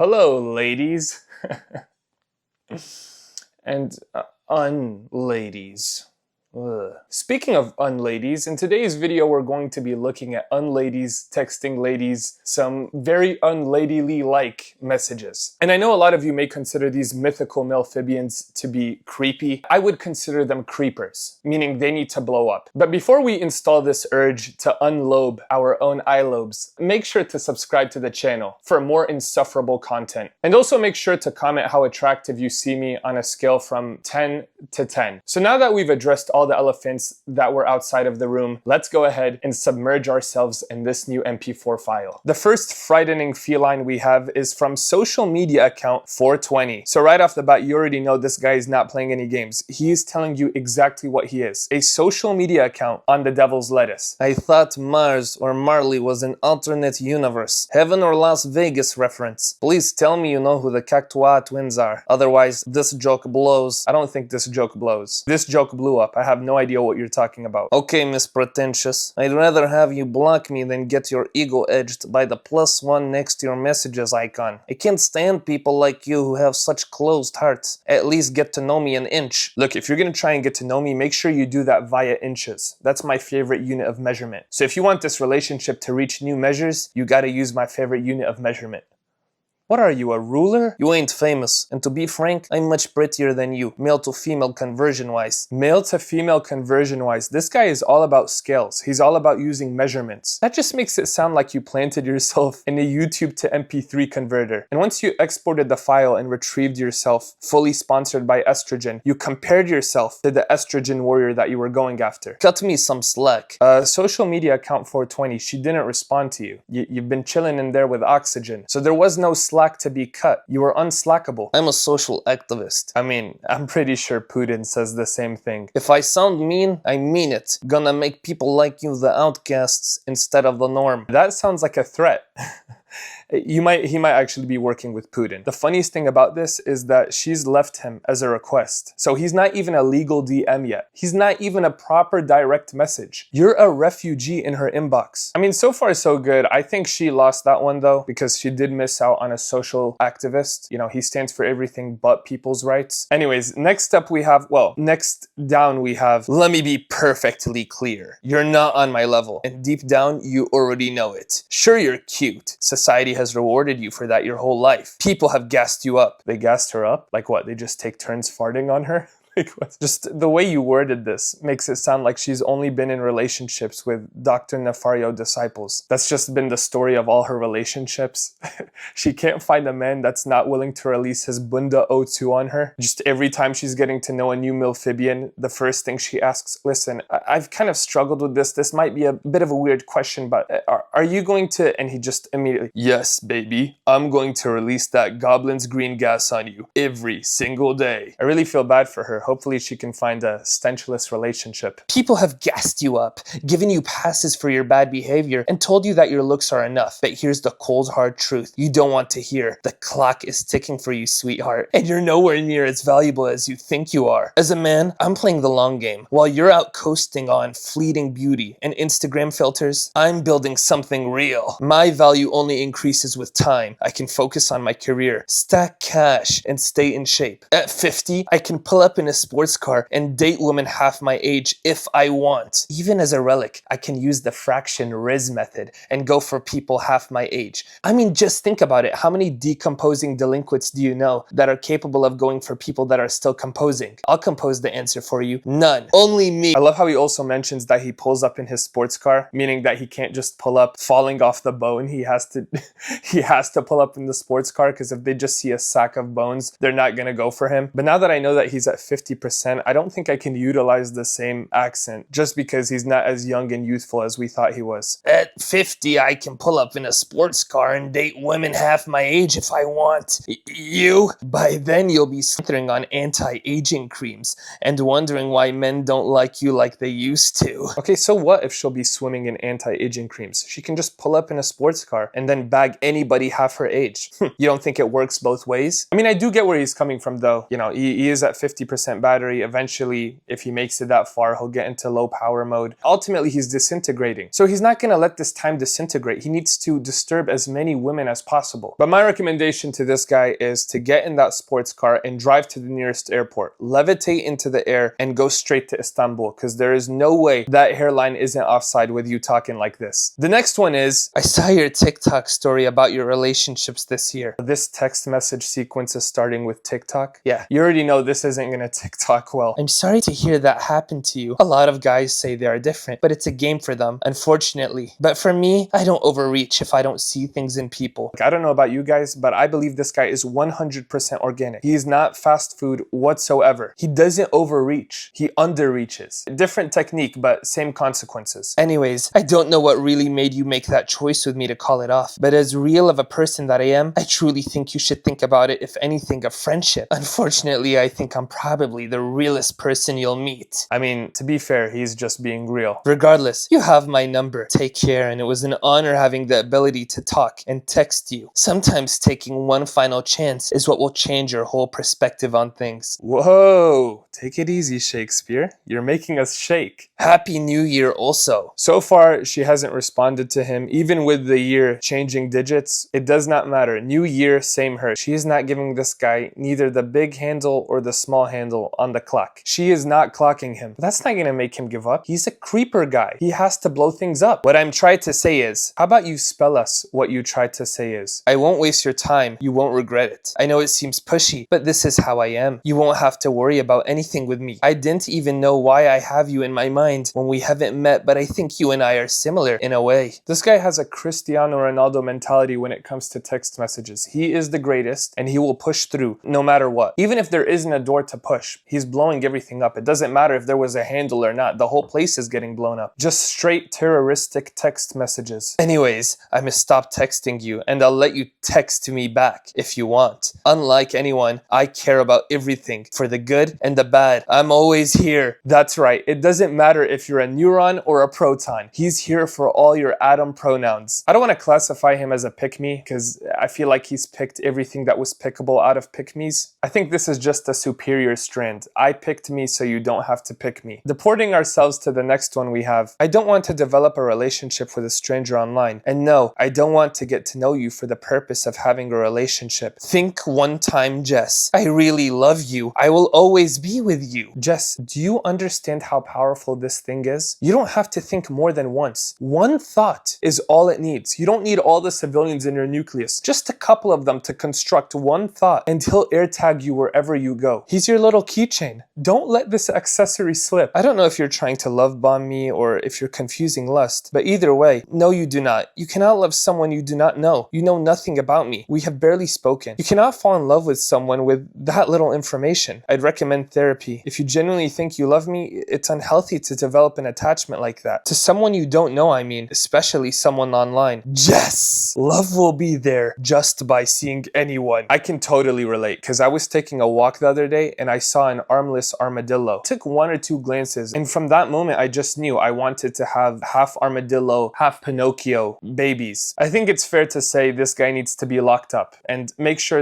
Hello, ladies. and unladies. Ugh. Speaking of unladies, in today's video we're going to be looking at unladies texting ladies some very unladily-like messages. And I know a lot of you may consider these mythical amphibians to be creepy. I would consider them creepers, meaning they need to blow up. But before we install this urge to unlobe our own eye lobes, make sure to subscribe to the channel for more insufferable content. And also make sure to comment how attractive you see me on a scale from 10 to 10. So now that we've addressed all the elephants that were outside of the room, let's go ahead and submerge ourselves in this new MP4 file. The first frightening feline we have is from social media account 420. So right off the bat, you already know this guy is not playing any games. He is telling you exactly what he is. A social media account on the devil's lettuce. I thought Mars or Marley was an alternate universe. Heaven or Las Vegas reference. Please tell me you know who the Cactua twins are. Otherwise, this joke blows. I don't think this joke blows. This joke blew up. I have no idea what you're talking about. Okay, Miss Pretentious. I'd rather have you block me than get your ego edged by the +1 next to your messages icon. I can't stand people like you who have such closed hearts. At least get to know me an inch. Look, if you're gonna try and get to know me, make sure you do that via inches. That's my favorite unit of measurement. So if you want this relationship to reach new measures, you gotta use my favorite unit of measurement. What are you, a ruler? You ain't famous. And to be frank, I'm much prettier than you, male to female conversion-wise. Male to female conversion-wise, this guy is all about scales. He's all about using measurements. That just makes it sound like you planted yourself in a YouTube to MP3 converter. And once you exported the file and retrieved yourself, fully sponsored by estrogen, you compared yourself to the estrogen warrior that you were going after. Cut me some slack. Social media account 420, she didn't respond to you. You've been chilling in there with oxygen. So there was no slack to be cut. You were unslackable. I'm a social activist. I mean, I'm pretty sure Putin says the same thing. If I sound mean, I mean it. Gonna make people like you the outcasts instead of the norm. That sounds like a threat. He might actually be working with Putin. The funniest thing about this is that she's left him as a request. So he's not even a legal DM yet. He's not even a proper direct message. You're a refugee in her inbox. I mean, so far so good. I think she lost that one though, because she did miss out on a social activist. You know, he stands for everything but people's rights. Anyways, next up we have, well, next down we have, let me be perfectly clear. You're not on my level. And deep down, you already know it. Sure, you're cute. Society has rewarded you for that your whole life. People have gassed you up. They gassed her up? Like what? They just take turns farting on her? Just the way you worded this makes it sound like she's only been in relationships with Dr. Nefario disciples. That's just been the story of all her relationships. She can't find a man that's not willing to release his Bunda O2 on her. Just every time she's getting to know a new amphibian, the first thing she asks, listen, I've kind of struggled with this. This might be a bit of a weird question, but are you going to, and he just immediately, yes, baby, I'm going to release that goblin's green gas on you every single day. I really feel bad for her. Hopefully she can find a stenchless relationship. People have gassed you up, given you passes for your bad behavior, and told you that your looks are enough. But here's the cold hard truth you don't want to hear. The clock is ticking for you, sweetheart, and you're nowhere near as valuable as you think you are. As a man, I'm playing the long game. While you're out coasting on fleeting beauty and Instagram filters, I'm building something real. My value only increases with time. I can focus on my career, stack cash, and stay in shape. At 50, I can pull up in a sports car and date women half my age if I want. Even as a relic, I can use the fraction Riz method and go for people half my age. I mean, just think about it. How many decomposing delinquents do you know that are capable of going for people that are still composing? I'll compose the answer for you. None. Only me. I love how he also mentions that he pulls up in his sports car, meaning that he can't just pull up falling off the bone. He has to pull up in the sports car, because if they just see a sack of bones, they're not gonna go for him. But now that I know that he's at 50%, I don't think I can utilize the same accent just because he's not as young and youthful as we thought he was. At 50, I can pull up in a sports car and date women half my age if I want. You? By then, you'll be slithering on anti-aging creams and wondering why men don't like you like they used to. Okay, so what if she'll be swimming in anti-aging creams? she can just pull up in a sports car and then bag anybody half her age. You don't think it works both ways? I mean, I do get where he's coming from though. You know, he is at 50% battery. Eventually, if he makes it that far, he'll get into low power mode. Ultimately, he's disintegrating. So he's not gonna let this time disintegrate. He needs to disturb as many women as possible. But my recommendation to this guy is to get in that sports car and drive to the nearest airport, levitate into the air and go straight to Istanbul, because there is no way that hairline isn't offside with you talking like this. The next one is, I saw your TikTok story about your relationships this year. This text message sequence is starting with TikTok. Yeah, you already know this isn't gonna TikTok well. I'm sorry to hear that happened to you. A lot of guys say they are different, but it's a game for them, unfortunately. But for me, I don't overreach if I don't see things in people. I don't know about you guys, but I believe this guy is 100% organic. He is not fast food whatsoever. He doesn't overreach. He underreaches. Different technique, but same consequences. Anyways, I don't know what really made you make that choice with me to call it off, but as real of a person that I am, I truly think you should think about it, if anything, a friendship. Unfortunately, I think I'm probably the realest person you'll meet. I mean, to be fair, he's just being real. Regardless, you have my number. Take care, and it was an honor having the ability to talk and text you. Sometimes taking one final chance is what will change your whole perspective on things. Whoa, take it easy, Shakespeare. You're making us shake. Happy New Year also. So far, she hasn't responded to him. Even with the year changing digits, it does not matter. New year, same her. She is not giving this guy neither the big handle or the small handle on the clock. She is not clocking him. But that's not gonna make him give up. He's a creeper guy. He has to blow things up. What I'm trying to say is, how about you spell us what you tried to say is? I won't waste your time. You won't regret it. I know it seems pushy, but this is how I am. You won't have to worry about anything with me. I didn't even know why I have you in my mind when we haven't met, but I think you and I are similar in a way. This guy has a Cristiano Ronaldo mentality when it comes to text messages. He is the greatest and he will push through no matter what. Even if there isn't a door to push, he's blowing everything up. It doesn't matter if there was a handle or not. The whole place is getting blown up. Just straight terroristic text messages. Anyways, I'm gonna stop texting you and I'll let you text me back if you want. Unlike anyone, I care about everything, for the good and the bad. I'm always here. That's right. It doesn't matter if you're a neuron or a proton. He's here for all your atom pronouns. I don't want to classify him as a pick-me because I feel like he's picked everything that was pickable out of pick-me's. I think this is just a superior strand. I picked me so you don't have to pick me. Deporting ourselves to the next one we have. I don't want to develop a relationship with a stranger online. And no, I don't want to get to know you for the purpose of having a relationship. Think one time, Jess. I really love you. I will always be with you. Jess, do you understand how powerful this thing is? You don't have to think more than once. One thought is all it needs. You don't need all the civilians in your nucleus. Just a couple of them to construct one thought and he'll AirTag you wherever you go. He's your little keychain. Don't let this accessory slip. I don't know if you're trying to love bomb me or if you're confusing lust, but either way, no you do not. You cannot love someone you do not know. You know nothing about me. We have barely spoken. You cannot fall in love with someone with that little information. I'd recommend therapy. If you genuinely think you love me, it's unhealthy to develop an attachment like that. To someone you don't know, I mean, especially someone online. Yes! Love will be there just by seeing anyone. I can totally relate, because I was taking a walk the other day and I saw an armless armadillo. Took one or two glances and from that moment I just knew I wanted to have half armadillo, half Pinocchio babies. I think it's fair to say this guy needs to be locked up and make sure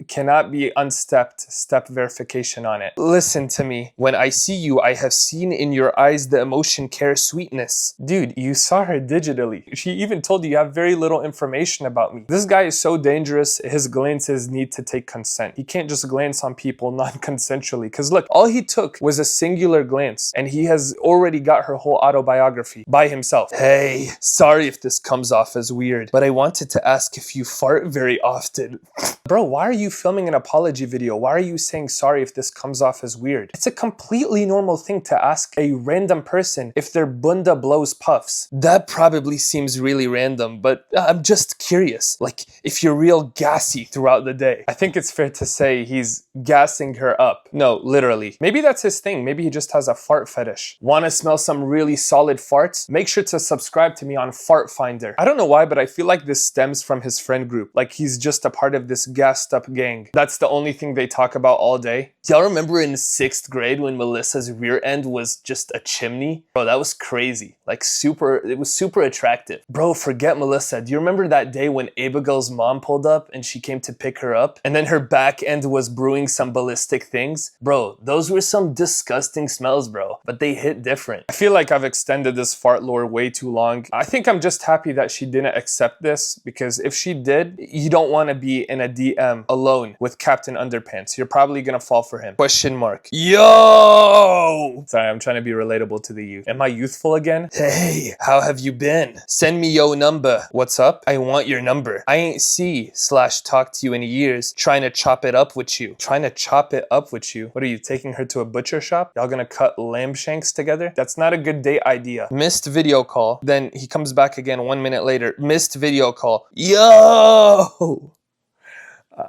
cannot be unstepped step verification on it. Listen to me. When I see you, I have seen in your eyes the emotion, care, sweetness. Dude, you saw her digitally. She even told you have very little information about me. This guy is so dangerous, his glances need to take consent. He can't just glance on people non-consensually. Because look, all he took was a singular glance and he has already got her whole autobiography by himself. Hey, sorry if this comes off as weird, but I wanted to ask if you fart very often. Bro, why are you filming an apology video? Why are you saying sorry if this comes off as weird? It's a completely normal thing to ask a random person if their bunda blows puffs. That probably seems really random, but I'm just curious. Like, if you're real gassy throughout the day. I think it's fair to say he's gassing her up. No, literally. Maybe that's his thing. Maybe he just has a fart fetish. Want to smell some really solid farts? Make sure to subscribe to me on Fart Finder. I don't know why, but I feel like this stems from his friend group. Like he's just a part of this gassed up gang. That's the only thing they talk about all day. Y'all remember in 6th grade when Melissa's rear end was just a chimney? Bro, that was crazy. Like it was super attractive. Bro, forget Melissa. Do you remember that day when Abigail's mom pulled up and she came to pick her up? And then her back end was brewing some ballistic things? Bro, those were some disgusting smells, bro. But they hit different. I feel like I've extended this fart lore way too long. I think I'm just happy that she didn't accept this, because if she did, you don't want to be in a DM alone with Captain Underpants. You're probably gonna fall for him. Question mark. Yo! Sorry, I'm trying to be relatable to the youth. Am I youthful again? Hey, how have you been? Send me yo number. What's up? I want your number. I ain't see/talk to you in years. Trying to chop it up with you. Trying to chop it up with you? What are you, taking her to a butcher shop? Y'all gonna cut lamb shanks together? That's not a good date idea. Missed video call. Then he comes back again 1 minute later. Missed video call. Yo!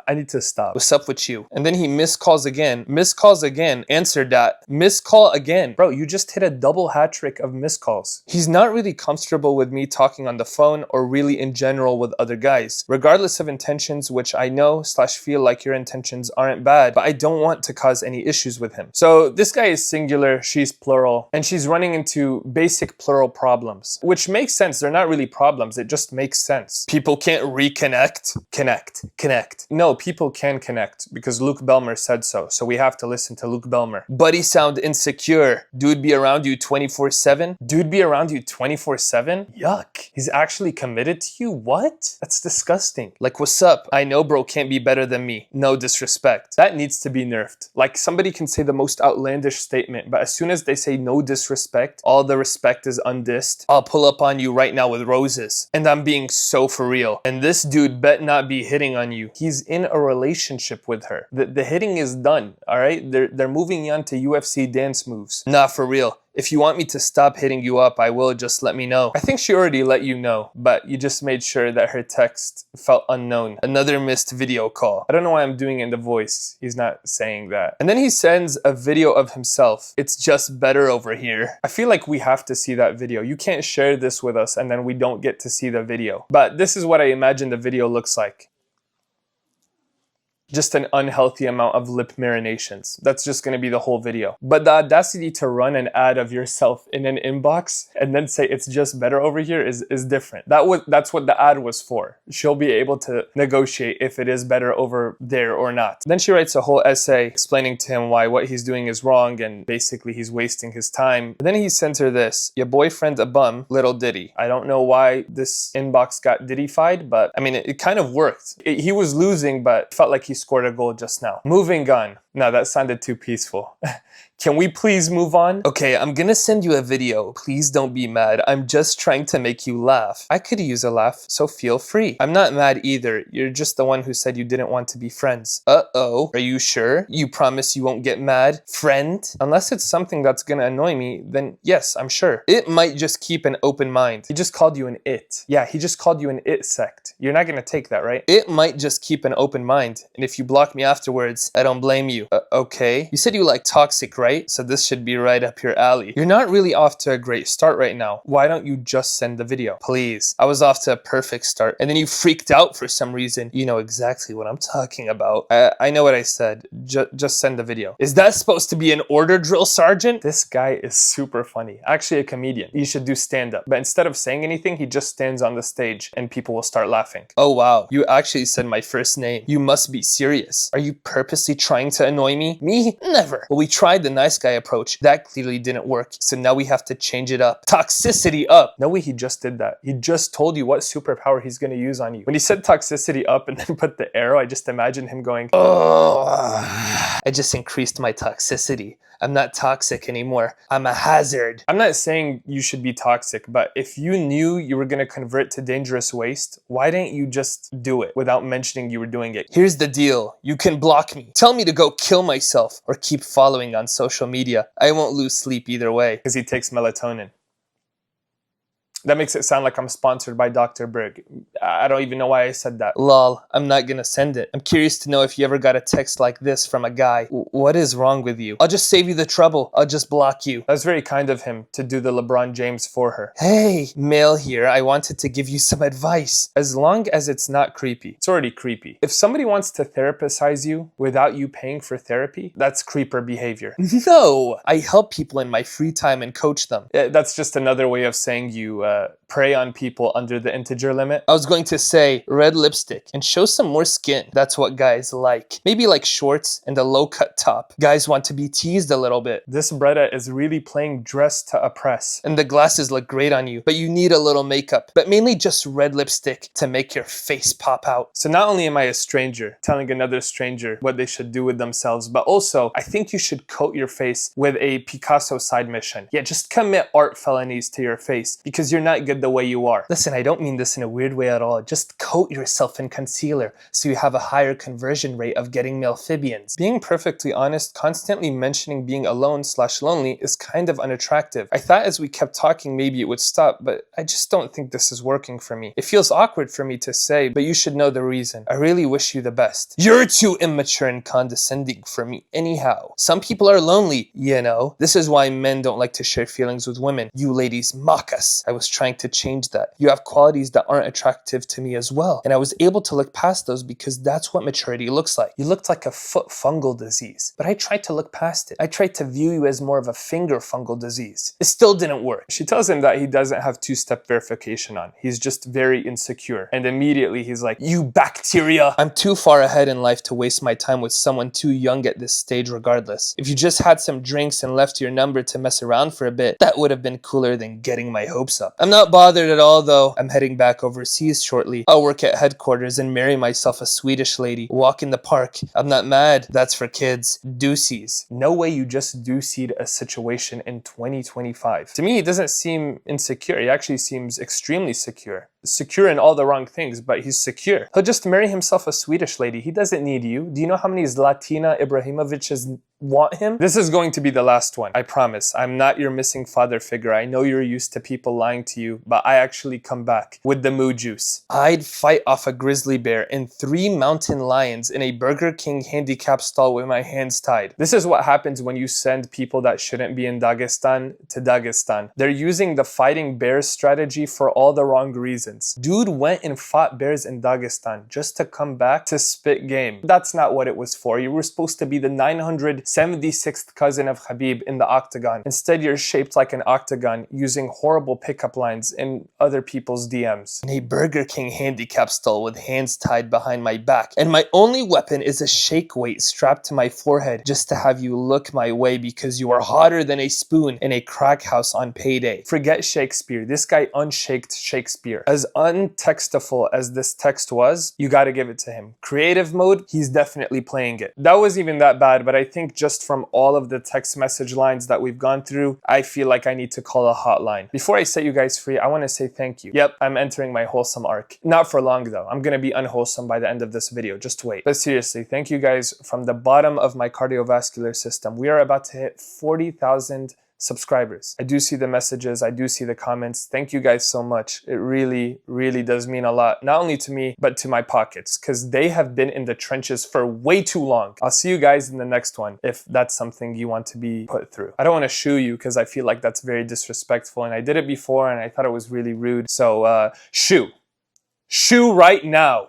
I need to stop. What's up with you? And then he missed calls again. Missed calls again. Answered that. Missed call again. Bro, you just hit a double hat trick of missed calls. He's not really comfortable with me talking on the phone or really in general with other guys. Regardless of intentions, which I know/feel like your intentions aren't bad, but I don't want to cause any issues with him. So this guy is singular, she's plural, and she's running into basic plural problems, which makes sense. They're not really problems. It just makes sense. People can't reconnect. Connect. No, people can connect because Luke Belmer said so. So we have to listen to Luke Belmer. Buddy sound insecure. Dude be around you 24/7? Dude be around you 24/7? Yuck. He's actually committed to you? What? That's disgusting. Like, what's up? I know bro can't be better than me. No disrespect. That needs to be nerfed. Like, somebody can say the most outlandish statement, but as soon as they say no disrespect, all the respect is undissed. I'll pull up on you right now with roses. And I'm being so for real. And this dude bet not be hitting on you. He's in a relationship with her. The hitting is done, all right? They're moving on to UFC dance moves. Nah, for real. If you want me to stop hitting you up, I will. Just let me know. I think she already let you know, but you just made sure that her text felt unknown. Another missed video call. I don't know why I'm doing it in the voice. He's not saying that. And then he sends a video of himself. It's just better over here. I feel like we have to see that video. You can't share this with us and then we don't get to see the video. But this is what I imagine the video looks like. Just an unhealthy amount of lip marinations. That's just gonna be the whole video. But the audacity to run an ad of yourself in an inbox and then say it's just better over here is different. That's what the ad was for. She'll be able to negotiate if it is better over there or not. Then she writes a whole essay explaining to him why what he's doing is wrong and basically he's wasting his time. And then he sends her this: your boyfriend a bum, little ditty. I don't know why this inbox got dittified, but I mean, it kind of worked. He was losing, but felt like he scored a goal just now. Moving on. No, that sounded too peaceful. Can we please move on? Okay, I'm gonna send you a video. Please don't be mad. I'm just trying to make you laugh. I could use a laugh, so feel free. I'm not mad either. You're just the one who said you didn't want to be friends. Uh-oh. Are you sure? You promise you won't get mad? Friend? Unless it's something that's gonna annoy me, then yes, I'm sure. It might just keep an open mind. He just called you an it. Yeah, he just called you an it sect. You're not gonna take that, right? It might just keep an open mind. And if you block me afterwards, I don't blame you. Okay. You said you like toxic, right? So this should be right up your alley. You're not really off to a great start right now. Why don't you just send the video? Please. I was off to a perfect start and then you freaked out for some reason. You know exactly what I'm talking about. I know what I said. Just send the video. Is that supposed to be an order drill, Sergeant? This guy is super funny. Actually a comedian. He should do stand-up. But instead of saying anything, he just stands on the stage and people will start laughing. Oh wow, you actually said my first name. You must be serious. Are you purposely trying to annoy me? Me? Never. Well, we tried the nice guy approach. That clearly didn't work. So now we have to change it up. Toxicity up. No way he just did that. He just told you what superpower he's going to use on you. When he said toxicity up and then put the arrow, I just imagined him going, oh, I just increased my toxicity. I'm not toxic anymore. I'm a hazard. I'm not saying you should be toxic, but if you knew you were gonna convert to dangerous waste, why didn't you just do it without mentioning you were doing it? Here's the deal. You can block me. Tell me to go kill myself or keep following on social media. I won't lose sleep either way because he takes melatonin. That makes it sound like I'm sponsored by Dr. Berg. I don't even know why I said that. Lol, I'm not gonna send it. I'm curious to know if you ever got a text like this from a guy. What is wrong with you? I'll just save you the trouble. I'll just block you. That was very kind of him to do the LeBron James for her. Hey, Mel here. I wanted to give you some advice. As long as it's not creepy. It's already creepy. If somebody wants to therapize you without you paying for therapy, that's creeper behavior. No! I help people in my free time and coach them. That's just another way of saying you prey on people under the integer limit. I was going to say red lipstick and show some more skin. That's what guys like. Maybe like shorts and a low cut top. Guys want to be teased a little bit. This Bretta is really playing dress to oppress. And the glasses look great on you, but you need a little makeup, but mainly just red lipstick to make your face pop out. So not only am I a stranger telling another stranger what they should do with themselves, but also I think you should coat your face with a Picasso side mission. Yeah, just commit art felonies to your face because you're not good the way you are. Listen, I don't mean this in a weird way at all. Just coat yourself in concealer so you have a higher conversion rate of getting malphibians. Being perfectly honest, constantly mentioning being alone/lonely is kind of unattractive. I thought as we kept talking maybe it would stop, but I just don't think this is working for me. It feels awkward for me to say, but you should know the reason. I really wish you the best. You're too immature and condescending for me anyhow. Some people are lonely, you know. This is why men don't like to share feelings with women. You ladies mock us. I was trying to change that. You have qualities that aren't attractive to me as well. And I was able to look past those because that's what maturity looks like. You looked like a foot fungal disease, but I tried to look past it. I tried to view you as more of a finger fungal disease. It still didn't work. She tells him that he doesn't have two-step verification on. He's just very insecure. And immediately he's like, you bacteria! I'm too far ahead in life to waste my time with someone too young at this stage regardless. If you just had some drinks and left your number to mess around for a bit, that would have been cooler than getting my hopes up. I'm not bothered at all though. I'm heading back overseas shortly. I'll work at headquarters and marry myself a Swedish lady. Walk in the park. I'm not mad. That's for kids. Deuces. No way you just deucied a situation in 2025. To me, he doesn't seem insecure. He actually seems extremely secure. Secure in all the wrong things, but he's secure. He'll just marry himself a Swedish lady. He doesn't need you. Do you know how many Zlatina Ibrahimoviches want him? This is going to be the last one. I promise. I'm not your missing father figure. I know you're used to people lying to you, but I actually come back with the moo juice. I'd fight off a grizzly bear and 3 mountain lions in a Burger King handicap stall with my hands tied. This is what happens when you send people that shouldn't be in Dagestan to Dagestan. They're using the fighting bears strategy for all the wrong reasons. Dude went and fought bears in Dagestan just to come back to spit game. That's not what it was for. You were supposed to be the 976th cousin of Khabib in the octagon. Instead, you're shaped like an octagon using horrible pickup lines in other people's DMs. In a Burger King handicap stall with hands tied behind my back. And my only weapon is a shake weight strapped to my forehead just to have you look my way because you are hotter than a spoon in a crack house on payday. Forget Shakespeare. This guy unshaked Shakespeare. As untextful as this text was, you gotta give it to him. Creative mode, he's definitely playing it. That wasn't even that bad, but I think just from all of the text message lines that we've gone through, I feel like I need to call a hotline. Before I set you guys free, I want to say thank you. Yep, I'm entering my wholesome arc. Not for long though. I'm gonna be unwholesome by the end of this video. Just wait. But seriously, thank you guys from the bottom of my cardiovascular system. We are about to hit 40,000 subscribers. I do see the messages, I do see the comments. Thank you guys so much. It really, really does mean a lot, not only to me, but to my pockets, because they have been in the trenches for way too long. I'll see you guys in the next one, if that's something you want to be put through. I don't want to shoo you, because I feel like that's very disrespectful, and I did it before, and I thought it was really rude. So, shoo. Shoo right now.